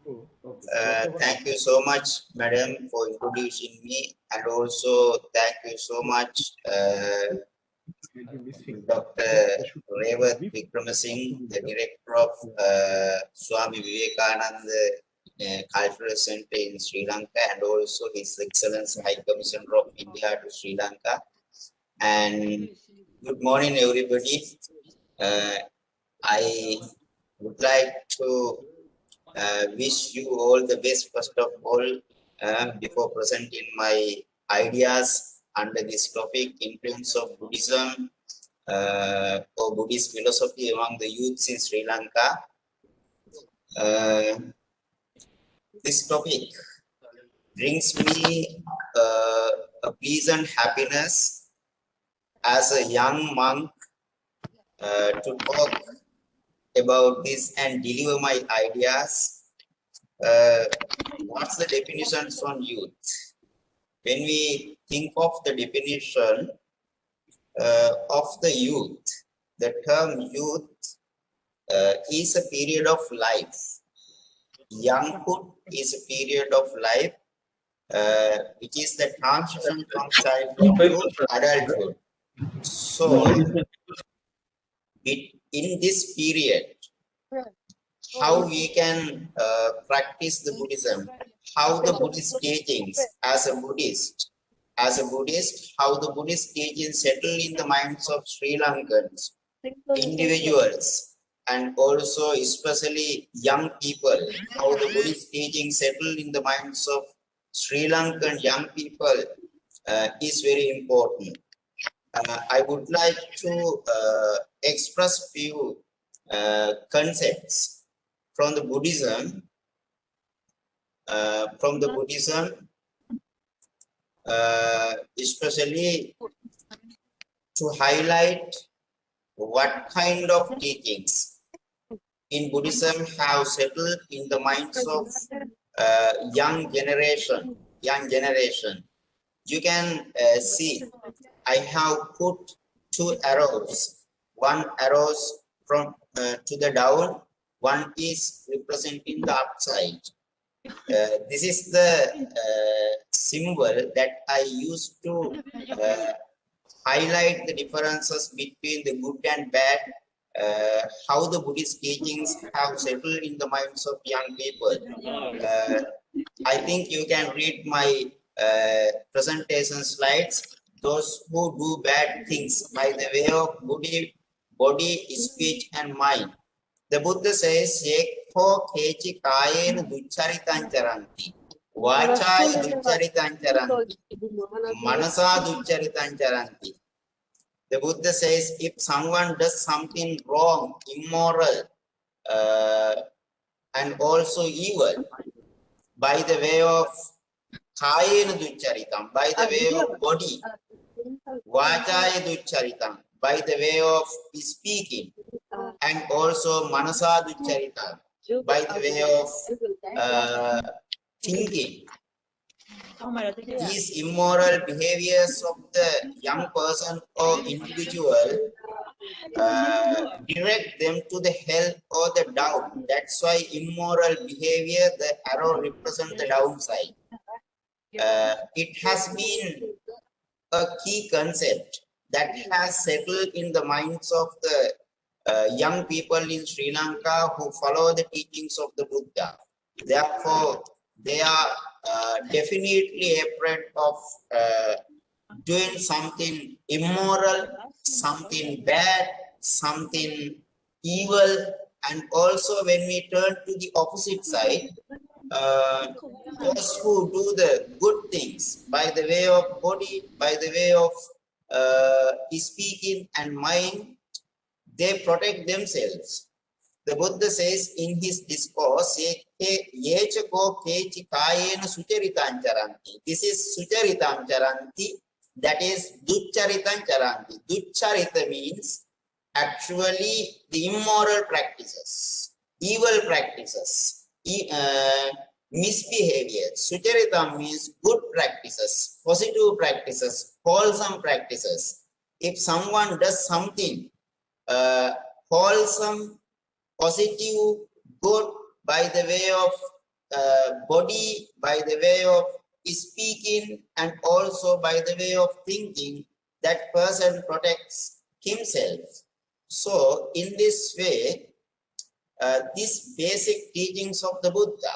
Thank you so much, Madam, for introducing me, and also thank you so much, Dr. Revat Vikramasinghe, the director of Swami Vivekananda Cultural Center in Sri Lanka, and also His Excellency High Commissioner of India to Sri Lanka. And good morning, everybody. I would like to wish you all the best, first of all, before presenting my ideas under this topic in terms of Buddhism or Buddhist philosophy among the youths in Sri Lanka. This topic brings me a pleasant happiness as a young monk to talk about this and deliver my ideas. What's the definitions on youth? When we think of the definition of the youth, the term youth is a period of life. Younghood is a period of life which is the transition from childhood to adulthood. So, in this period, how we can practice the Buddhism, how the Buddhist teachings as a Buddhist, how the Buddhist teachings settle in the minds of Sri Lankans, individuals, and also especially young people, how the Buddhist teachings settle in the minds of Sri Lankan young people is very important. I would like to express few concepts from the Buddhism, especially to highlight what kind of teachings in Buddhism have settled in the minds of young generation. You can see I have put two arrows. One arrows from to the down, one is representing the upside. This is the symbol that I used to highlight the differences between the good and bad, how the Buddhist teachings have settled in the minds of young people. I think you can read my presentation slides. Those who do bad things by the way of body, speech, and mind. The Buddha says, Yekho kechi kayena ducharitan charanti, vachai ducharitan charanti, manasa ducharitan charanti. The Buddha says, if someone does something wrong, immoral, and also evil, by the way of kayena ducharitam, by the way of body, vachaya ducharitam, by the way of speaking, and also manasa ducharitam, by the way of thinking. These immoral behaviors of the young person or individual direct them to the hell or the down. That's why immoral behavior, the arrow represents the downside. It has been a key concept that has settled in the minds of the young people in Sri Lanka who follow the teachings of the Buddha. Therefore, they are definitely afraid of doing something immoral, something bad, something evil. And also when we turn to the opposite side, those who do the good things by the way of body, by the way of speaking and mind, they protect themselves. The Buddha says in his discourse, this is sucharitam charanti, that is ducharitam charanti. Ducharita means actually the immoral practices, evil practices, misbehavior. Sucharitam means good practices, positive practices, wholesome practices. If someone does something wholesome, positive, good by the way of body by the way of speaking and also by the way of thinking, that person protects himself. So in this way, these basic teachings of the Buddha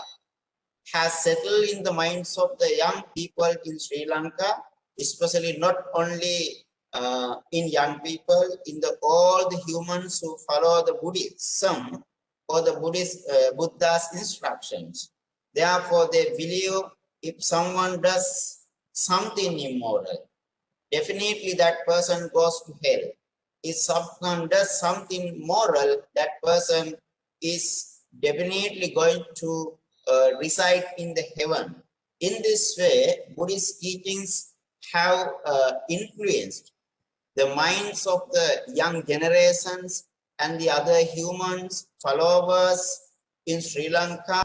has settled in the minds of the young people in Sri Lanka, especially not only in young people, in all the humans who follow the Buddhism or the Buddha's instructions. Therefore, they believe if someone does something immoral, definitely that person goes to hell. If someone does something moral, that person is definitely going to reside in the heaven. In this way, Buddhist teachings have influenced the minds of the young generations and the other humans, followers in Sri Lanka,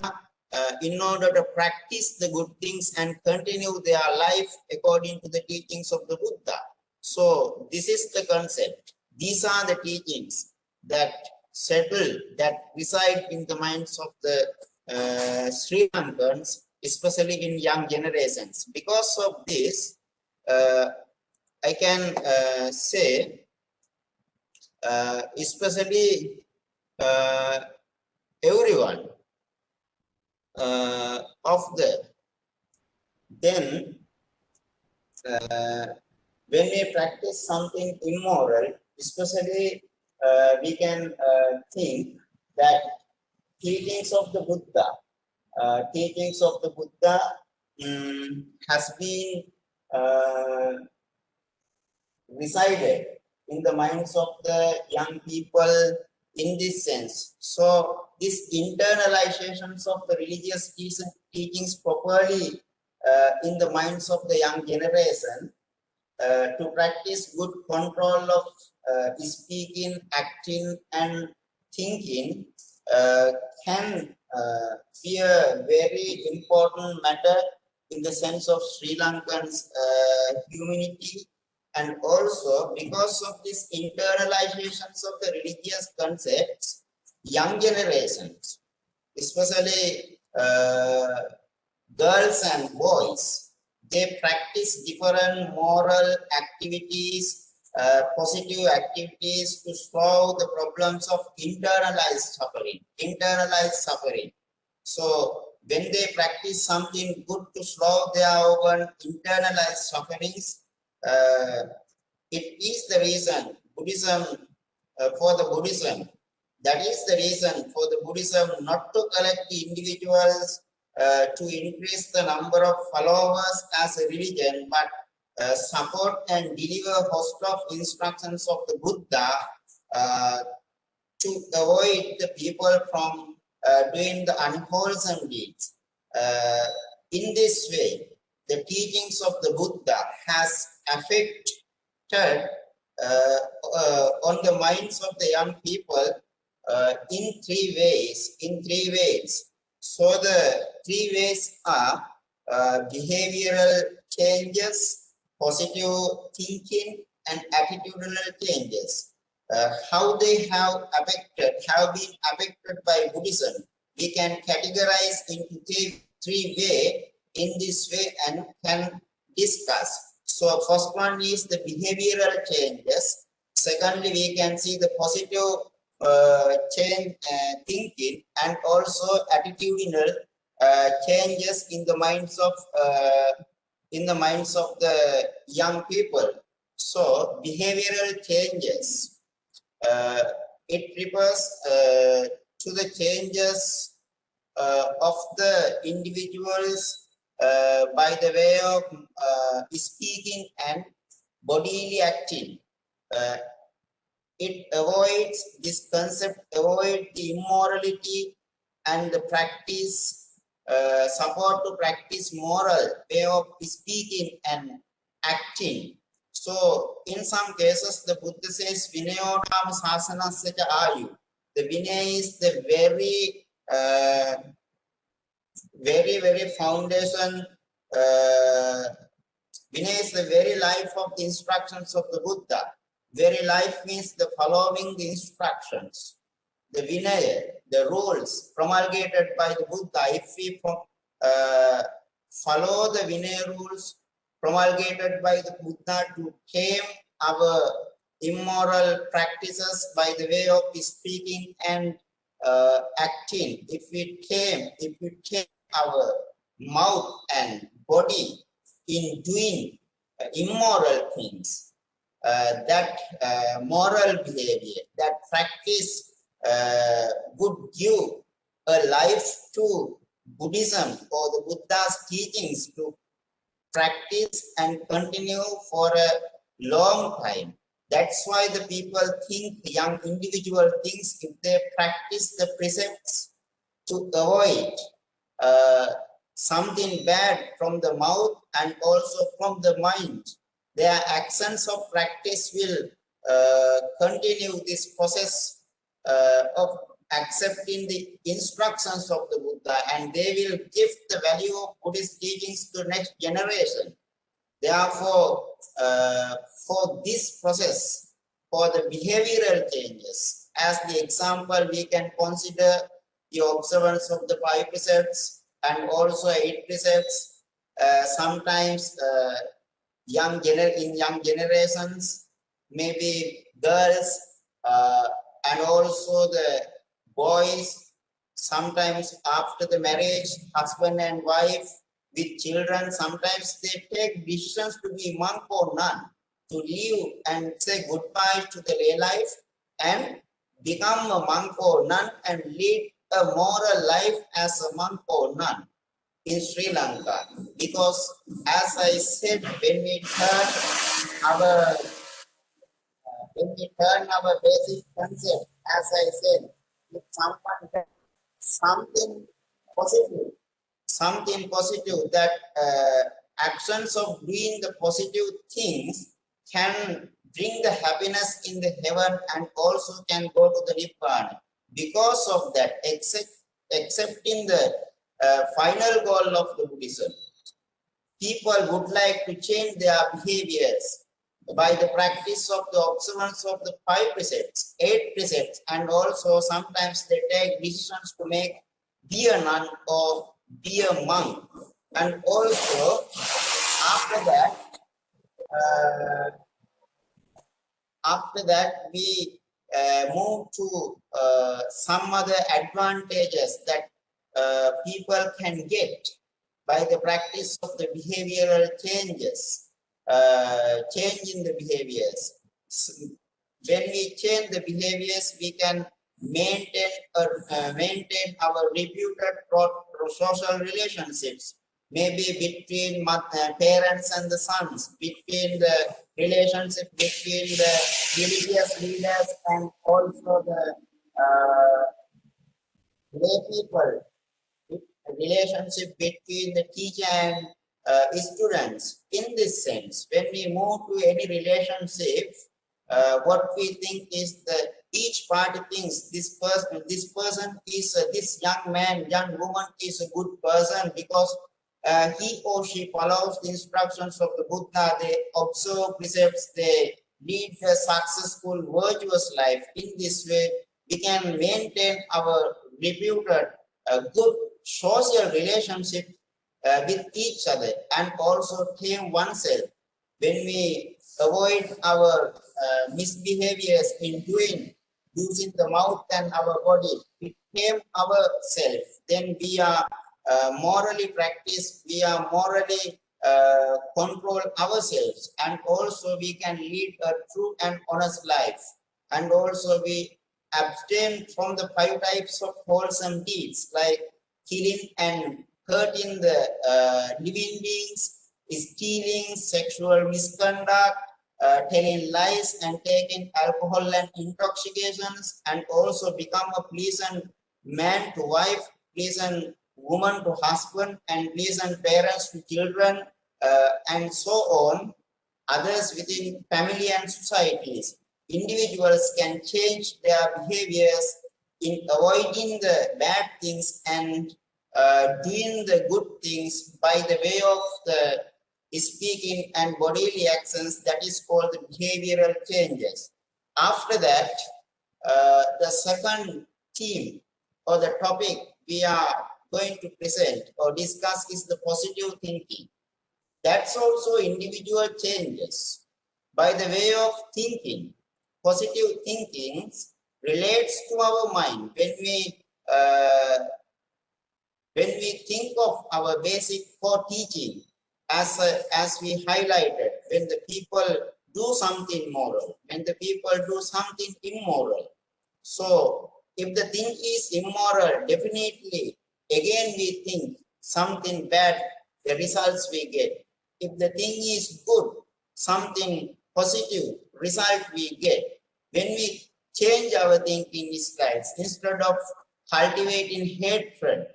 in order to practice the good things and continue their life according to the teachings of the Buddha. So this is the concept. These are the teachings that settle, that reside in the minds of the Sri Lankans, especially in young generations. Because of this, I can say, especially everyone of the, then when we practice something immoral, especially we can think that teachings of the Buddha, has been resided in the minds of the young people in this sense. So these internalizations of the religious teachings properly in the minds of the young generation to practice good control of speaking, acting, and thinking can be a very important matter in the sense of Sri Lankan's humanity. And also because of these internalizations of the religious concepts, young generations, especially girls and boys, they practice different moral activities, positive activities to solve the problems of internalized suffering. So when they practice something good to solve their own internalized sufferings, it is the reason Buddhism, that is the reason for the Buddhism not to collect the individuals to increase the number of followers as a religion, but support and deliver a host of instructions of the Buddha to avoid the people from doing the unwholesome deeds. In this way, the teachings of the Buddha has affected on the minds of the young people in three ways. So the three ways are behavioral changes, positive thinking, and attitudinal changes. How they have been affected by Buddhism, we can categorize into three ways in this way and can discuss. So first one is the behavioral changes. Secondly, we can see the positive thinking and also attitudinal changes in the minds of the young people. So behavioral changes, it refers to the changes of the individuals by the way of speaking and bodily acting. It avoids this concept, avoid the immorality and the practice, support to practice moral way of speaking and acting. So in some cases, the Buddha says, Vinayodam sasanasya cha ayu. The Vinay is the very foundation. Vinay is the very life of the instructions of the Buddha. Very life means the following the instructions. the Vinaya, the rules promulgated by the Buddha, if we follow the Vinaya rules promulgated by the Buddha to tame our immoral practices by the way of speaking and acting, if we tame our mouth and body in doing immoral things, that moral behavior, that practice would give a life to Buddhism or the Buddha's teachings to practice and continue for a long time. That's why the people think, the young individual thinks, if they practice the precepts to avoid something bad from the mouth and also from the mind, their actions of practice will continue this process of accepting the instructions of the Buddha, and they will give the value of Buddhist teachings to the next generation. Therefore, for this process, for the behavioral changes, as the example, we can consider the observance of the 5 precepts and also 8 precepts. Sometimes young generations, maybe girls and also the boys, sometimes after the marriage, husband and wife with children, sometimes they take decisions to be monk or nun, to leave and say goodbye to the lay life and become a monk or nun and lead a moral life as a monk or nun in Sri Lanka. Because as I said, when we turn our basic concept, as I said, if someone does something positive, that actions of doing the positive things can bring the happiness in the heaven and also can go to the Nibbana. Because of that, accepting the final goal of the Buddhism, people would like to change their behaviors by the practice of the observance of the 5 precepts, 8 precepts, and also sometimes they take decisions to be a nun or be a monk. And also after that we move to some other advantages that people can get by the practice of the behavioral changes, change in the behaviors. When we change the behaviors, we can maintain our reputed social relationships, maybe between parents and the sons, between the relationship between the religious leaders and also the lay people, relationship between the teacher and students. In this sense, when we move to any relationship, what we think is that each party thinks this person is this young man, young woman is a good person because he or she follows the instructions of the Buddha, they observe precepts, they lead a successful, virtuous life. In this way, we can maintain our reputed good social relationship with each other and also tame oneself. When we avoid our misbehaviors in using the mouth and our body, we tame ourselves, then we are morally practiced, we are morally control ourselves, and also we can lead a true and honest life, and also we abstain from the 5 types of wholesome deeds like killing and hurting the living beings, stealing, sexual misconduct, telling lies and taking alcohol and intoxications, and also become a pleasant man to wife, pleasant woman to husband, and pleasant parents to children, and so on, others within family and societies. Individuals can change their behaviors in avoiding the bad things and doing the good things by the way of the speaking and bodily actions. That is called the behavioral changes. After that, the second theme or the topic we are going to present or discuss is the positive thinking. That's also individual changes. By the way of thinking, positive thinking relates to our mind. When we think of our basic core teaching, as we highlighted, when the people do something moral, when the people do something immoral. So if the thing is immoral, definitely again we think something bad, the results we get. If the thing is good, something positive result we get. When we change our thinking styles, instead of cultivating hatred,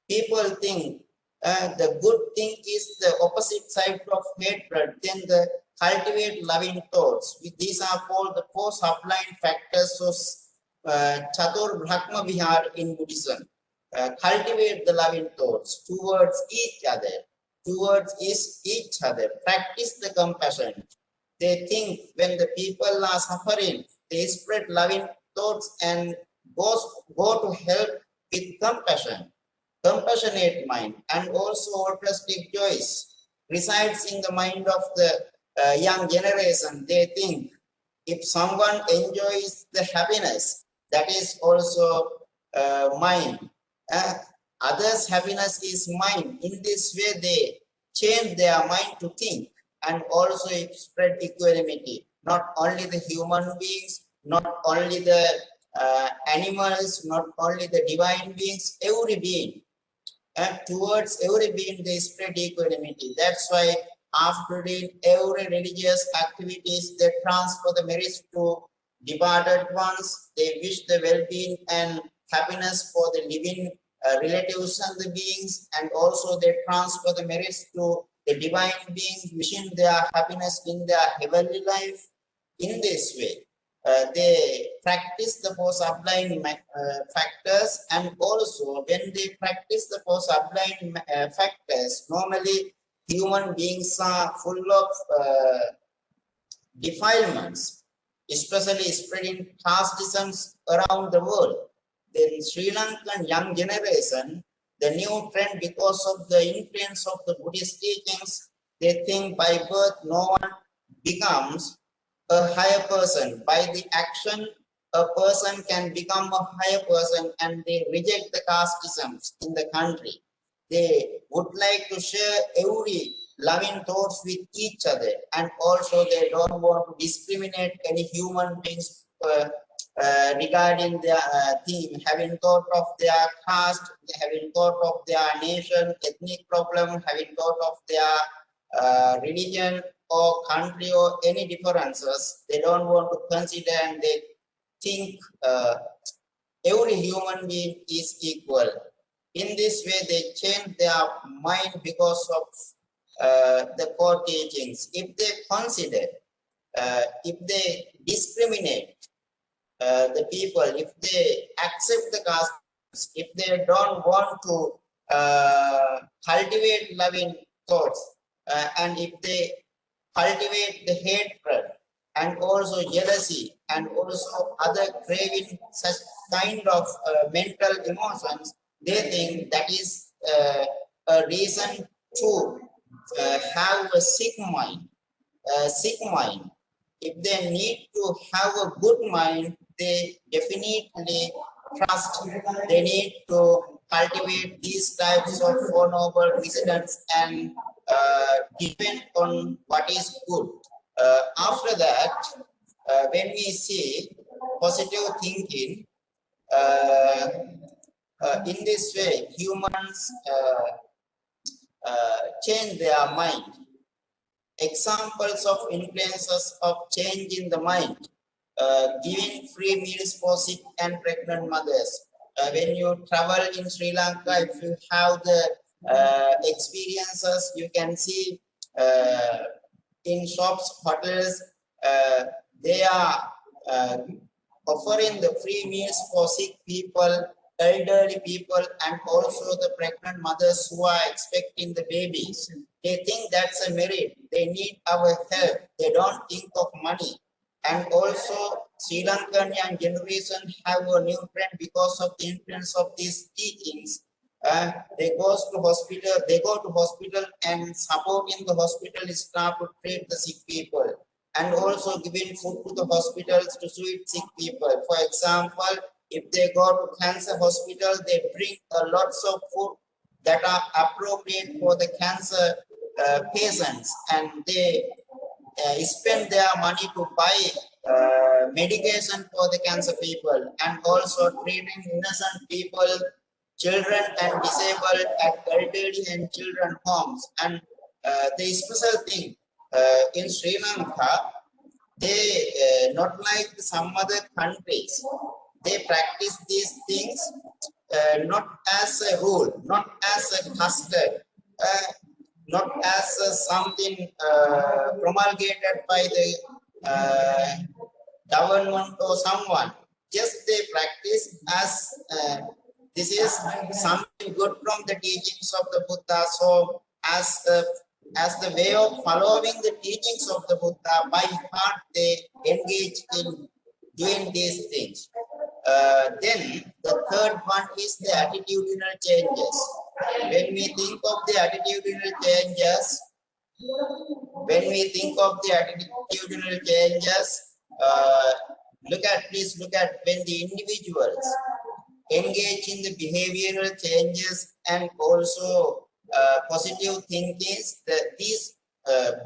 people think the good thing is the opposite side of hatred, then the cultivate loving thoughts. These are called the four sublime factors of Chatur Brahma Vihar in Buddhism. Cultivate the loving thoughts towards each other, practice the compassion. They think when the people are suffering, they spread loving thoughts and go to help with compassion. Compassionate mind and also altruistic joys resides in the mind of the young generation. They think if someone enjoys the happiness, that is also mine. Others' happiness is mine. In this way, they change their mind to think and also it spread equanimity. Not only the human beings, not only the animals, not only the divine beings, every being. And towards every being they spread equanimity. That's why after doing every religious activities, they transfer the merits to departed ones. They wish the well-being and happiness for the living relatives and the beings, and also they transfer the merits to the divine beings, wishing their happiness in their heavenly life. In this way, they practice the four sublime factors, and also when they practice the four sublime factors, normally human beings are full of defilements, especially spreading casteisms around the world. Then Sri Lankan young generation, the new trend because of the influence of the Buddhist teachings, they think by birth no one becomes a higher person. By the action, a person can become a higher person, and they reject the casteisms in the country. They would like to share every loving thoughts with each other, and also they don't want to discriminate any human beings regarding their theme, having thought of their caste, having thought of their nation, ethnic problem, having thought of their religion or country or any differences. They don't want to consider, and they think every human being is equal. In this way, they change their mind because of the core teachings. If they consider, if they discriminate the people, if they accept the caste, if they don't want to cultivate loving thoughts, and if they cultivate the hatred and also jealousy and also other craving such kind of mental emotions, they think that is a reason to have a sick mind. If they need to have a good mind, they definitely trust. They need to cultivate these types of Four Noble Precepts and depend on what is good. After that, when we see positive thinking, in this way, humans change their mind. Examples of influences of change in the mind: giving free meals for sick and pregnant mothers. When you travel in Sri Lanka, if you have the experiences, you can see in shops, hotels, they are offering the free meals for sick people, elderly people, and also the pregnant mothers who are expecting the babies. They think that's a merit. They need our help. They don't think of money. And also Sri Lankan young generation have a new trend because of the influence of these teachings. They go to hospital and supporting the hospital staff to treat the sick people, and also giving food to the hospitals to treat sick people. For example, if they go to cancer hospital, they bring lots of food that are appropriate for the cancer patients, and they spend their money to buy medication for the cancer people, and also treating innocent people, children and disabled at elderly and children homes. And the special thing in Sri Lanka, they not like some other countries, they practice these things not as a rule, not as a custom, not as something promulgated by the government or someone. Just they practice as this is something good from the teachings of the Buddha. So as the way of following the teachings of the Buddha, by heart they engage in doing these things. Then the third one is the attitudinal changes. When we think of the attitudinal changes, please look at when the individuals engage in the behavioral changes and also positive thinkings, these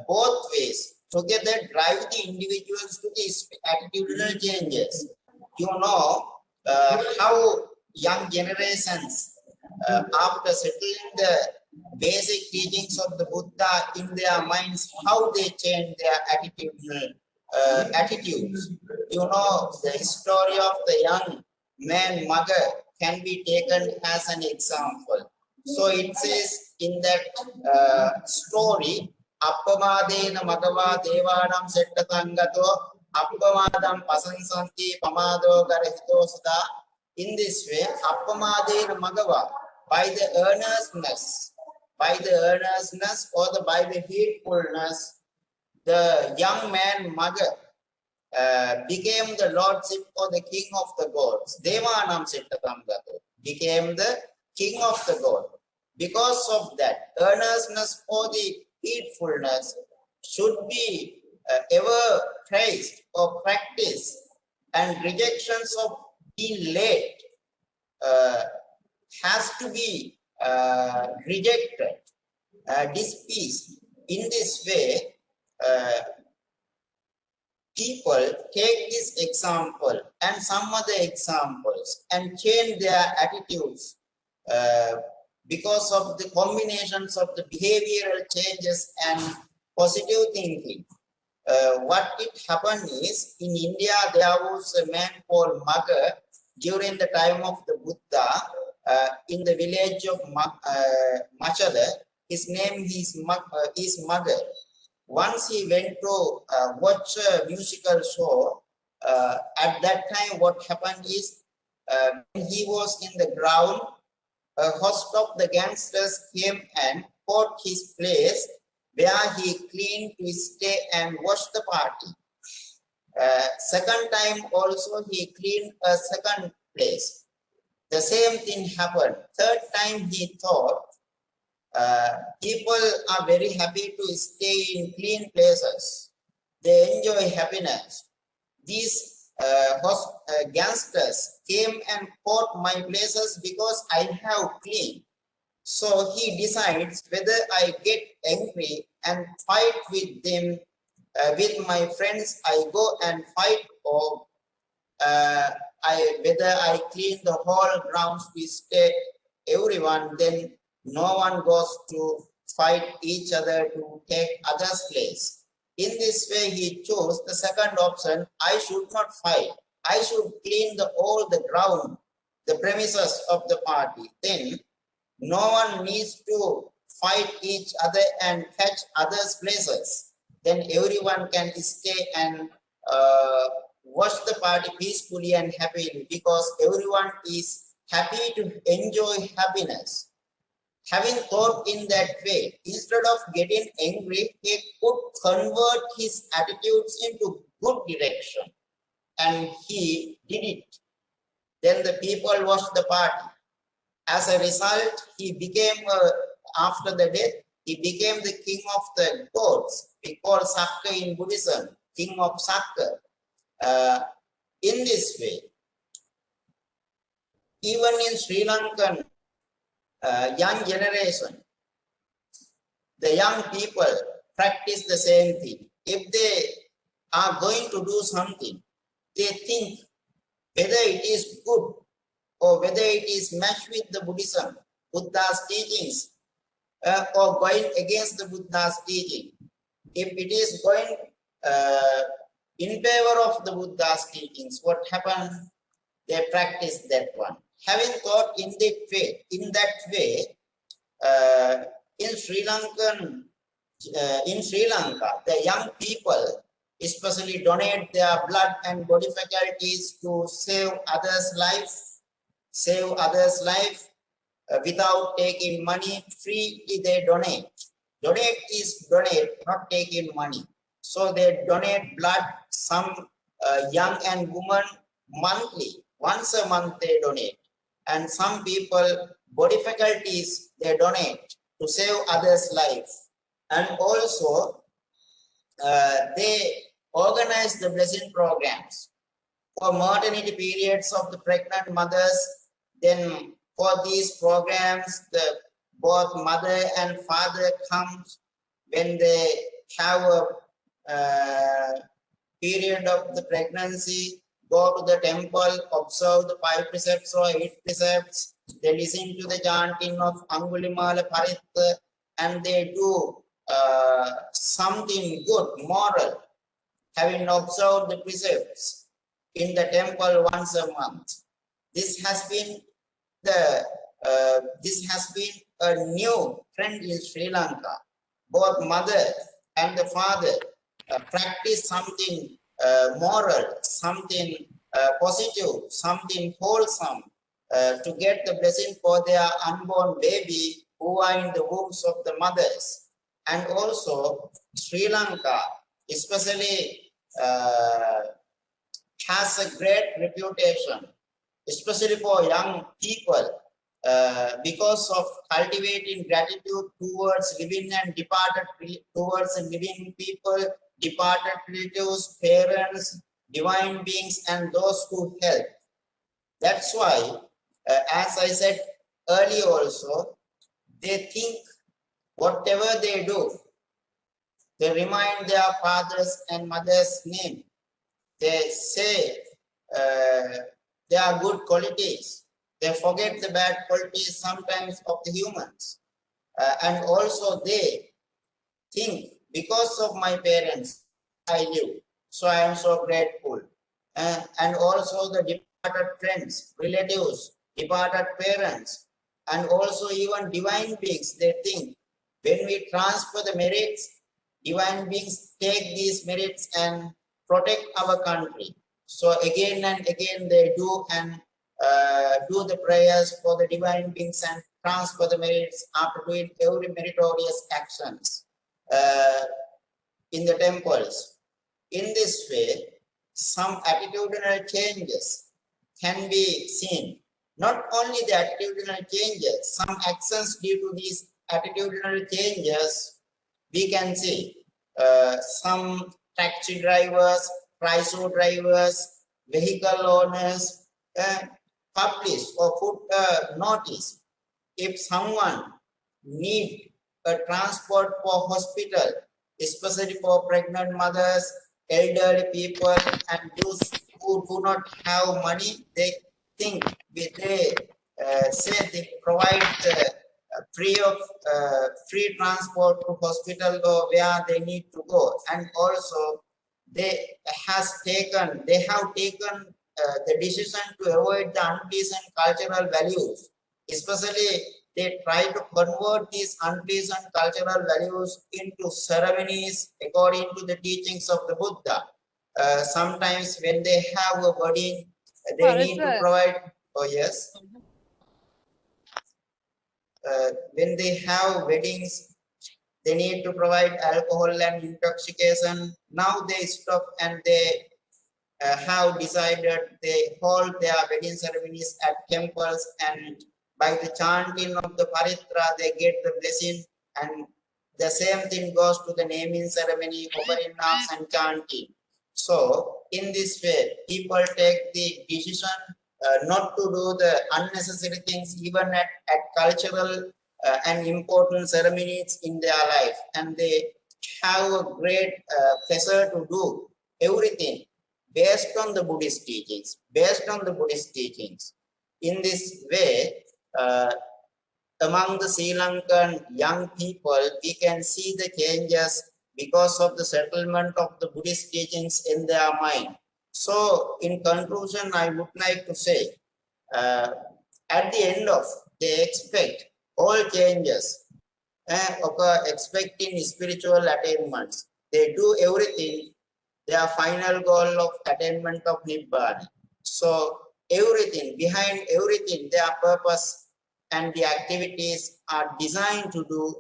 both ways together drive the individuals to these attitudinal changes. You know how young generations, after settling the basic teachings of the Buddha in their minds, how they change their attitudinal attitudes. You know, the story of the young man mugger can be taken as an example. So it says in that story, Appamadena Magava Devanam Settatangato Appamadam Pasansanti Pamado Garahito Sada. In this way, Appamadena Magava, by the earnestness or by the heedfulness, the young man mugger became the lordship or the king of the gods. Devanam Settatam Gato became the king of the god. Because of that, earnestness or the heedfulness should be ever praised or practiced, and rejections of being late has to be rejected, displeased. In this way, people take this example and some other examples and change their attitudes because of the combinations of the behavioral changes and positive thinking. What it happened is, in India there was a man called Mugger during the time of the Buddha in the village of Machada. His name is Mugger. Once he went to watch a musical show. At that time what happened is, when he was in the ground, a host of the gangsters came and caught his place where he cleaned to stay and watch the party. Second time also he cleaned a second place. The same thing happened. Third time he thought, people are very happy to stay in clean places. They enjoy happiness. These gangsters came and caught my places because I have clean. So he decides whether I get angry and fight with them, with my friends, I go and fight, or whether I clean the whole grounds to stay everyone, then no one goes to fight each other to take others' place. In this way, he chose the second option. I should not fight. I should clean all the ground, the premises of the party. Then no one needs to fight each other and catch others' places. Then everyone can stay and watch the party peacefully and happily, because everyone is happy to enjoy happiness. Having thought in that way, instead of getting angry, he could convert his attitudes into good direction and he did it. Then the people watched the party. As a result, he became, after the death, he became the king of the gods. We call Sakka in Buddhism, king of Sakka. In this way, even in Sri Lankan young generation, the young people practice the same thing. If they are going to do something, they think whether it is good or whether it is matched with the Buddhism, Buddha's teachings, or going against the Buddha's teaching. If it is going in favor of the Buddha's teachings, what happens? They practice that one. Having thought in that way, in Sri Lanka, the young people especially donate their blood and body faculties to save others' life, without taking money. Freely they donate. Donate is donate, not taking money. So they donate blood. Some young and women monthly, once a month they donate, and some people body faculties they donate to save others' life. And also they organize the blessing programs for maternity periods of the pregnant mothers. Then for these programs, both mother and father comes when they have a period of the pregnancy, go to the temple, observe the 5 precepts or 8 precepts, they listen to the chanting of Angulimala Paritta, and they do something good, moral, having observed the precepts in the temple once a month. This has been a new trend in Sri Lanka. Both mother and the father practice something moral, something positive, something wholesome to get the blessing for their unborn baby who are in the wombs of the mothers. And also Sri Lanka especially has a great reputation, especially for young people, because of cultivating gratitude towards living and departed, towards living people, departed relatives, parents, divine beings, and those who help. That's why, as I said earlier also, they think whatever they do, they remind their fathers and mothers' name. They say their good qualities. They forget the bad qualities sometimes of the humans. And also they think, because of my parents, I live. So I am so grateful. And also the departed friends, relatives, departed parents, and also even divine beings, they think when we transfer the merits, divine beings take these merits and protect our country. So again and again they do and do the prayers for the divine beings and transfer the merits after doing every meritorious actions in the temples. In this way, some attitudinal changes can be seen. Not only the attitudinal changes, some actions due to these attitudinal changes, we can see some taxi drivers, tricycle drivers, vehicle owners publish or put a notice. If someone need a transport for hospital, especially for pregnant mothers, elderly people, and those who do not have money, they think they say they provide free transport to hospital or where they need to go. And also they have taken the decision to avoid the unpleasant cultural values, especially they try to convert these unpleasant cultural values into ceremonies according to the teachings of the Buddha. Sometimes when they have a wedding, they need to provide, oh yes, when they have weddings, they need to provide alcohol and intoxication. Now they stop and they have decided they hold their wedding ceremonies at temples, and by the chanting of the paritra they get the blessing, and the same thing goes to the naming ceremony, offering names and chanting. So in this way, people take the decision not to do the unnecessary things even at cultural and important ceremonies in their life, and they have a great pleasure to do everything based on the Buddhist teachings, based on the Buddhist teachings. In this way, among the Sri Lankan young people, we can see the changes because of the settlement of the Buddhist teachings in their mind. So, in conclusion, I would like to say, at the end of, they expect all changes occur expecting spiritual attainments. They do everything, their final goal of attainment of Nibbana. So everything, behind everything, their purpose and the activities are designed to do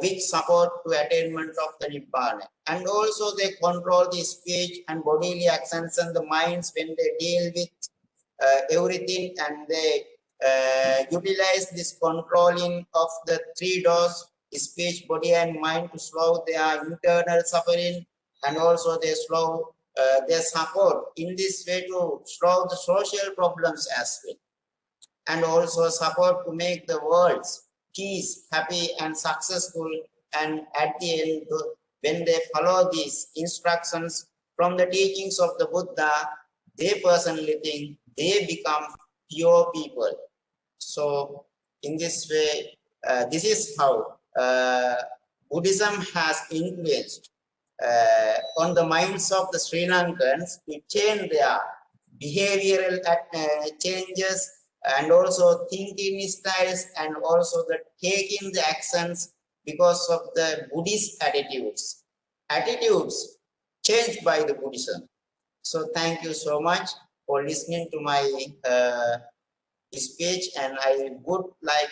which support to attainment of the Nibbana. And also they control the speech and bodily actions and the minds when they deal with everything, and they utilize this controlling of the three doors, speech, body, and mind, to slow their internal suffering, and also they slow their support in this way to slow the social problems as well, and also support to make the world's peace, happy, and successful. And at the end, when they follow these instructions from the teachings of the Buddha, they personally think they become pure people. So in this way, this is how Buddhism has influenced on the minds of the Sri Lankans to change their behavioral changes, and also thinking styles, and also the taking the actions because of the Buddhist attitudes. Attitudes changed by the Buddhism. So thank you so much for listening to my speech, and I would like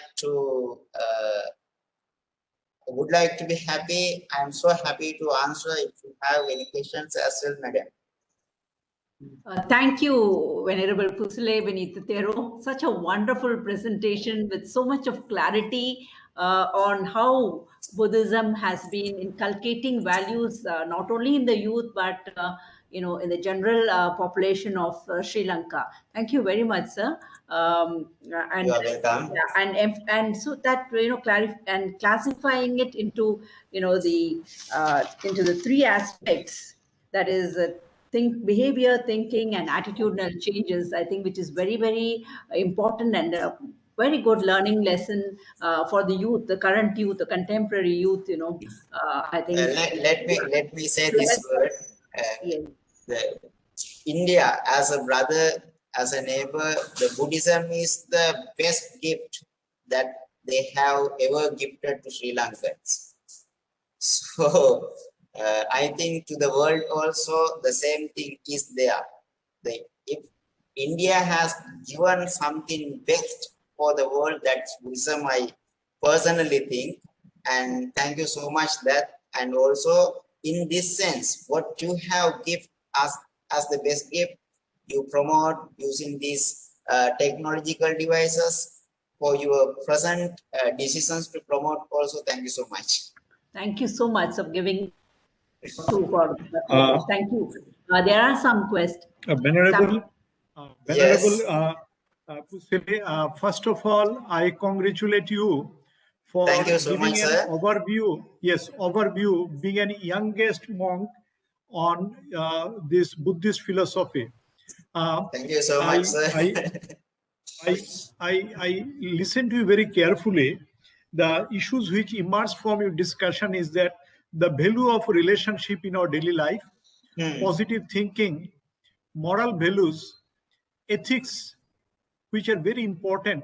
to be happy. I'm so happy to answer if you have any questions as well, madam. Thank you, Venerable Pusselle, Wineetha, Thero. Such a wonderful presentation with so much of clarity on how Buddhism has been inculcating values not only in the youth but in the general population of Sri Lanka. Thank you very much, sir. And You are welcome. and so that and classifying it into the three aspects, that is behavior, thinking, and attitudinal changes, I think, which is very, very important, and a very good learning lesson for the youth, the current youth, the contemporary youth. I think. Let me say this word. Yes. The India as a brother, as a neighbor, the Buddhism is the best gift that they have ever gifted to Sri Lankans. So I think to the world also the same thing is there. If India has given something best for the world, that's Buddhism, I personally think. And thank you so much that. And also in this sense, what you have given us as the best gift, you promote using these technological devices for your present decisions to promote also. Thank you so much. Thank you so much for giving. Thank you. There are some questions. Venerable Yes. Pusselle, first of all, I congratulate you for Thank you so giving much, an sir. overview, being a youngest monk on this Buddhist philosophy. Thank you so much, sir. I listened to you very carefully. The issues which emerge from your discussion is that the value of relationship in our daily life, positive thinking, moral values, ethics, which are very important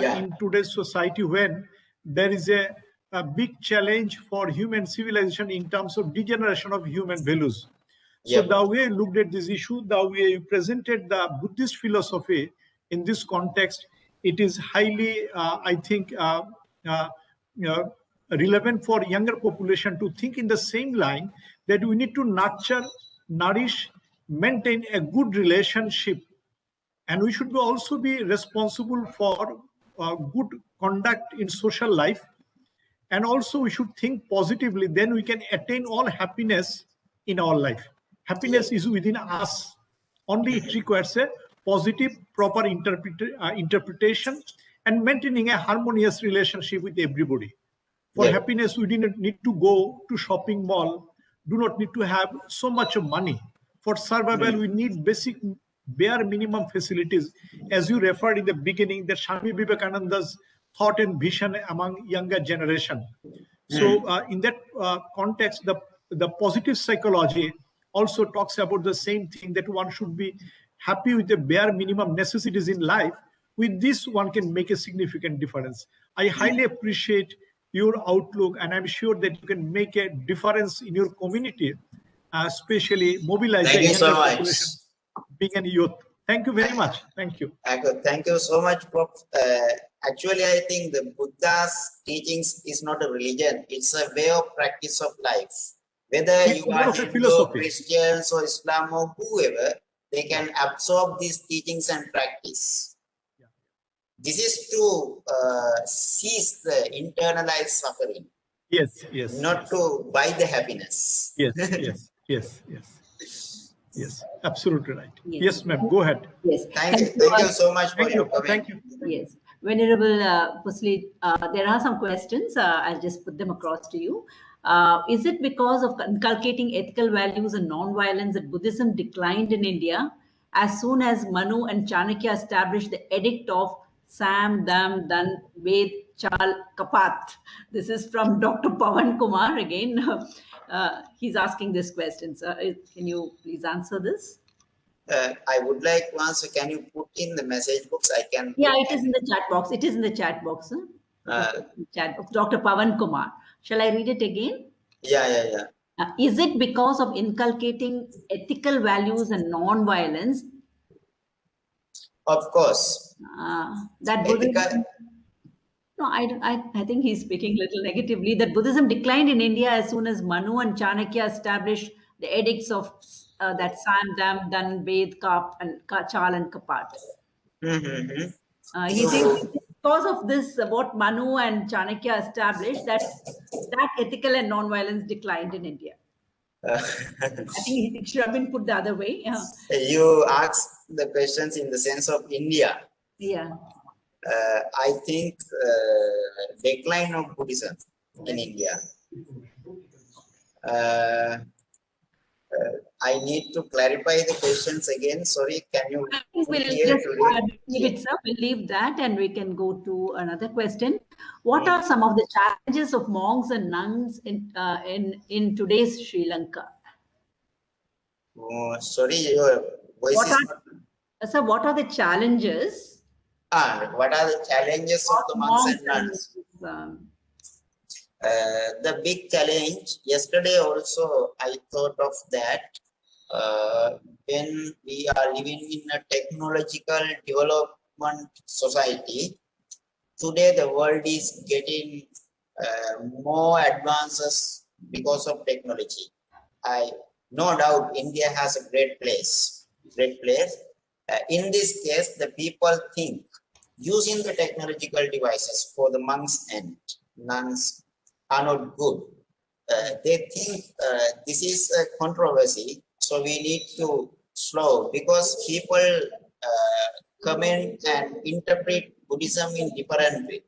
in today's society when there is a big challenge for human civilization in terms of degeneration of human values. So the way I looked at this issue, the way you presented the Buddhist philosophy in this context, it is highly, I think, relevant for younger population to think in the same line, that we need to nurture, nourish, maintain a good relationship, and we should also be responsible for good conduct in social life, and also we should think positively. Then we can attain all happiness in our life. Yeah. Happiness is within us, only it requires a positive proper interpretation and maintaining a harmonious relationship with everybody. For Yeah. happiness, we do not need to go to shopping mall, do not need to have so much of money. For survival, we need basic bare minimum facilities. As you referred in the beginning, that Swami Vivekananda's thought and vision among younger generation. So in that context, the positive psychology also talks about the same thing, that one should be happy with the bare minimum necessities in life. With this, one can make a significant difference. I highly appreciate your outlook, and I'm sure that you can make a difference in your community, especially mobilize Thank the you so younger much. population, being a youth. Thank you very much. Thank you. Thank you so much, Prof. Actually, I think the Buddha's teachings is not a religion. It's a way of practice of life. Whether It's you more are of a Hindu, philosophy. Christians, or Islam, or whoever, they can absorb these teachings and practice. This is to cease the internalized suffering, Yes, yes, not yes. to buy the happiness. Yes, yes, yes, yes. Yes, absolutely right. Yes. Yes, ma'am. Go ahead. Yes. Thank you so much for Thank your you. comment. Thank you. Yes. Venerable Pusselle, there are some questions. I'll just put them across to you. Is it because of inculcating ethical values and non-violence that Buddhism declined in India as soon as Manu and Chanakya established the edict of Sam, Dam, Dan, Ved, Chal, Kapat? This is from Dr. Pawan Kumar again. He's asking this question. Can you please answer this? I would like to answer. Can you put in the message books? I can. Yeah, it is in the chat box. It is in the chat box. Chat box. Dr. Pawan Kumar. Shall I read it again? Yeah. Is it because of inculcating ethical values and non-violence Of course. that Ethical. Buddhism? No, I think he's speaking a little negatively. That Buddhism declined in India as soon as Manu and Chanakya established the edicts of that Sam, Dam, Dan, Ved, Kap, and Chal and Kapat. He thinks because of this, what Manu and Chanakya established, that ethical and non-violence declined in India. I think it should have been put the other way. You asked the questions in the sense of India. Yeah. I think decline of Buddhism in India. I need to clarify the questions again. Sorry, can you? I think we'll just leave it, sir. We'll leave that, and we can go to another question. What are some of the challenges of monks and nuns in today's Sri Lanka? Oh, sorry, your voice is not. Sir, what are the challenges? What are the challenges of the monks and nuns? The big challenge, yesterday also I thought of that. When we are living in a technological development society, today the world is getting more advances because of technology. No doubt India has a great place. In this case, the people think using the technological devices for the monks and nuns are not good. They think this is a controversy, so we need to slow, because people comment and interpret Buddhism in different way.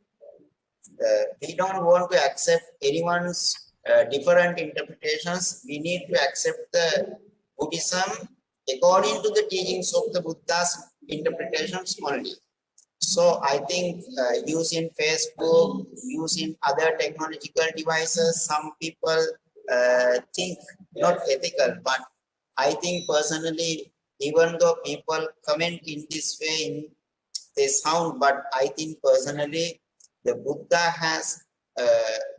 We don't want to accept anyone's different interpretations. We need to accept the Buddhism according to the teachings of the Buddha's interpretations only. So I think using Facebook, using other technological devices, some people think not ethical, but I think personally, even though people comment in this way, they sound, but I think personally, the Buddha has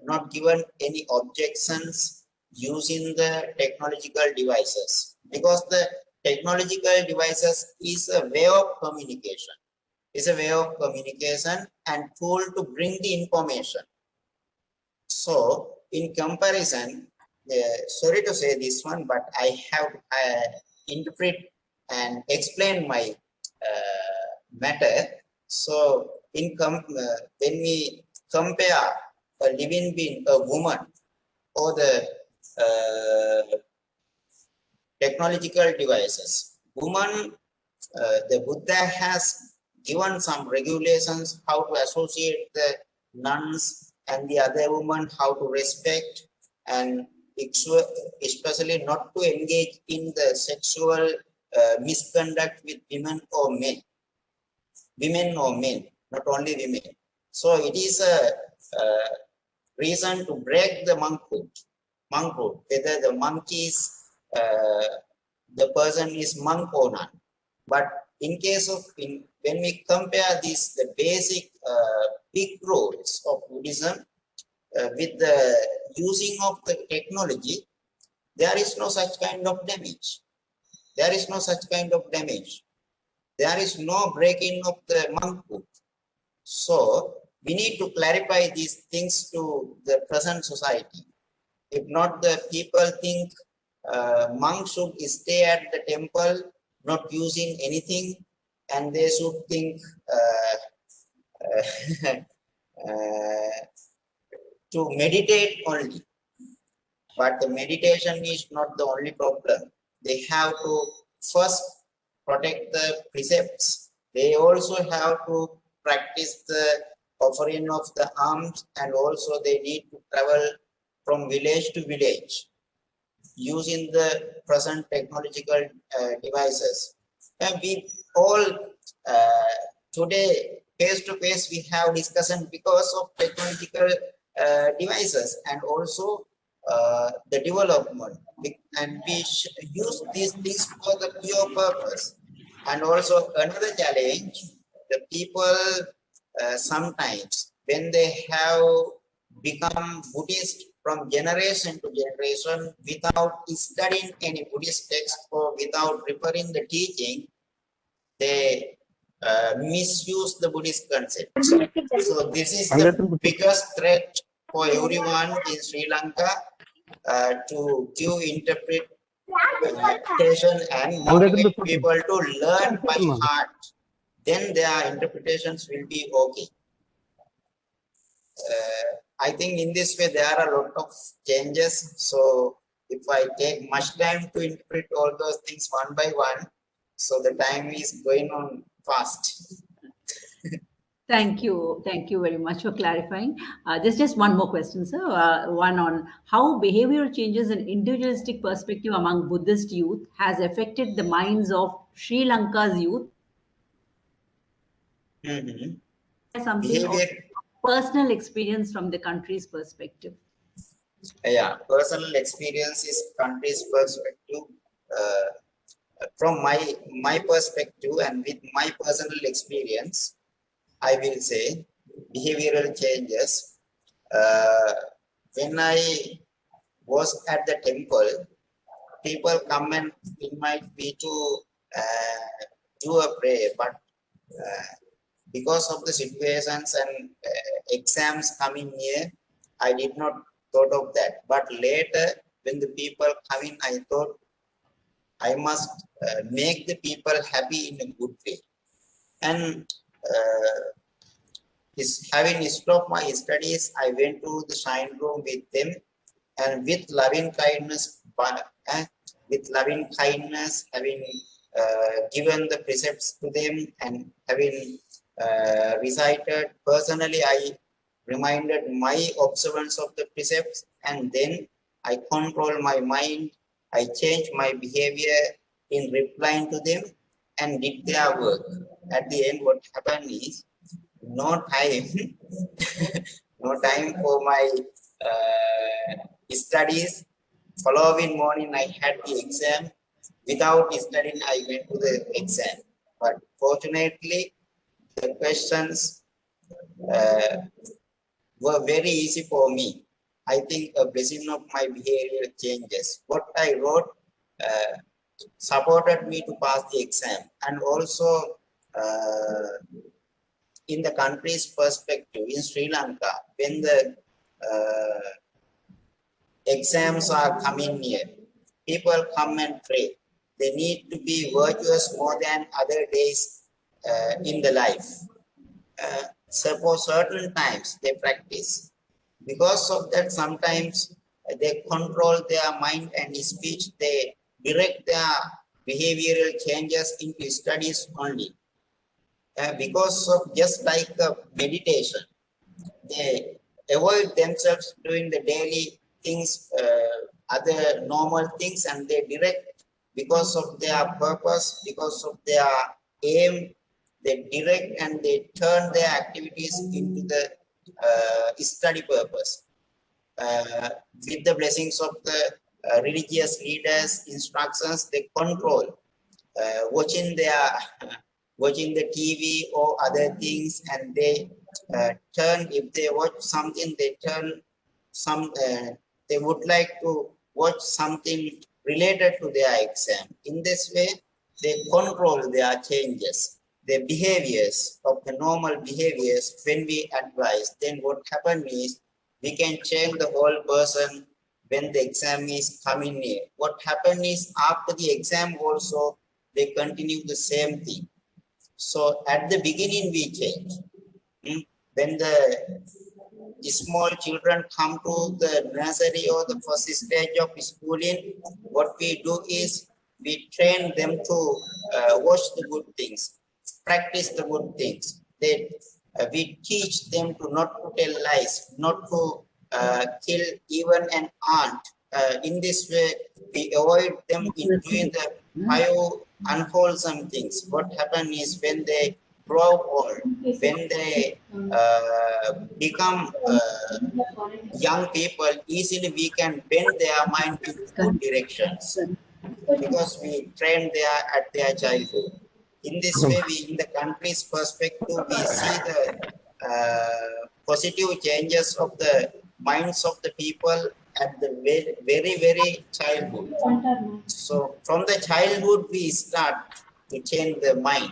not given any objections using the technological devices, because the technological devices is a way of communication. Is a way of communication and tool to bring the information. So in comparison, sorry to say this one, but I have interpret and explain my matter. So, when we compare a living being, a woman, or the technological devices, woman, the Buddha has given some regulations how to associate the nuns and the other women, how to respect, and especially not to engage in the sexual misconduct with women or men, not only women. So it is a reason to break the monkhood, whether the monk is the person is monk or not. But in case of when we compare these the basic big roles of Buddhism with the using of the technology, there is no such kind of damage. There is no such kind of damage. There is no breaking of the monkhood. So we need to clarify these things to the present society. If not, the people think monks should stay at the temple, not using anything, and they should think to meditate only. But the meditation is not the only problem. They have to first protect the precepts. They also have to practice the offering of the alms, and also they need to travel from village to village using the present technological devices. And we all today face to face we have discussion because of technological devices, and also the development, and we use these things for the pure purpose. And also another challenge, the people sometimes when they have become Buddhist from generation to generation without studying any Buddhist text or without referring the teaching, they misuse the Buddhist concept. So this is the biggest threat for everyone in Sri Lanka to give interpretation and motivate people to learn by heart. Then their interpretations will be okay. I think in this way there are a lot of changes. So if I take much time to interpret all those things one by one, so the time is going on fast. Thank you. Thank you very much for clarifying. Just one more question, sir. One on how behavioral changes and individualistic perspective among Buddhist youth has affected the minds of Sri Lanka's youth. Something Behavior, personal experience from the country's perspective. yeah, personal experience is country's perspective. From my perspective and with my personal experience, I will say behavioral changes. When I was at the temple, people come and invite me to do a prayer, but because of the situations and exams coming near, I did not thought of that. But later, when the people come in, I thought I must make the people happy in a good way. And having stopped my studies, I went to the shrine room with them, and with loving kindness, having given the precepts to them and having recited personally, I reminded my observance of the precepts, and then I control my mind. I changed my behavior in replying to them and did their work. At the end, what happened is no time, no time for my studies. Following morning, I had the exam. Without studying, I went to the exam. But fortunately, the questions were very easy for me. I think a blessing of my behavior changes. What I wrote supported me to pass the exam, and also in the country's perspective, in Sri Lanka, when the exams are coming near, people come and pray. they need to be virtuous more than other days in the life. Suppose certain times they practice. Because of that, sometimes they control their mind and speech, they direct their behavioral changes into studies only. Because of just like meditation, they avoid themselves doing the daily things, other normal things, and they direct because of their purpose, because of their aim, they direct and they turn their activities into the study purpose. With the blessings of the religious leaders' instructions, they control watching their watching the TV or other things, and they turn, if they watch something, they turn some they would like to watch something related to their exam. In this way, they control their changes, their behaviors of the normal behaviors. When we advise, then what happens is we can change the whole person when the exam is coming near. What happens is after the exam also, they continue the same thing. So at the beginning we change. When the small children come to the nursery or the first stage of schooling, what we do is we train them to watch the good things, practice the good things. We teach them to not to tell lies, not to kill even an ant. In this way, we avoid them in doing the unwholesome things. What happens is when they grow old, when they become young people, easily we can bend their mind in good directions because we train at their childhood. In this way, in the country's perspective, we see the positive changes of the minds of the people at the very childhood. So from the childhood, we start to change the mind.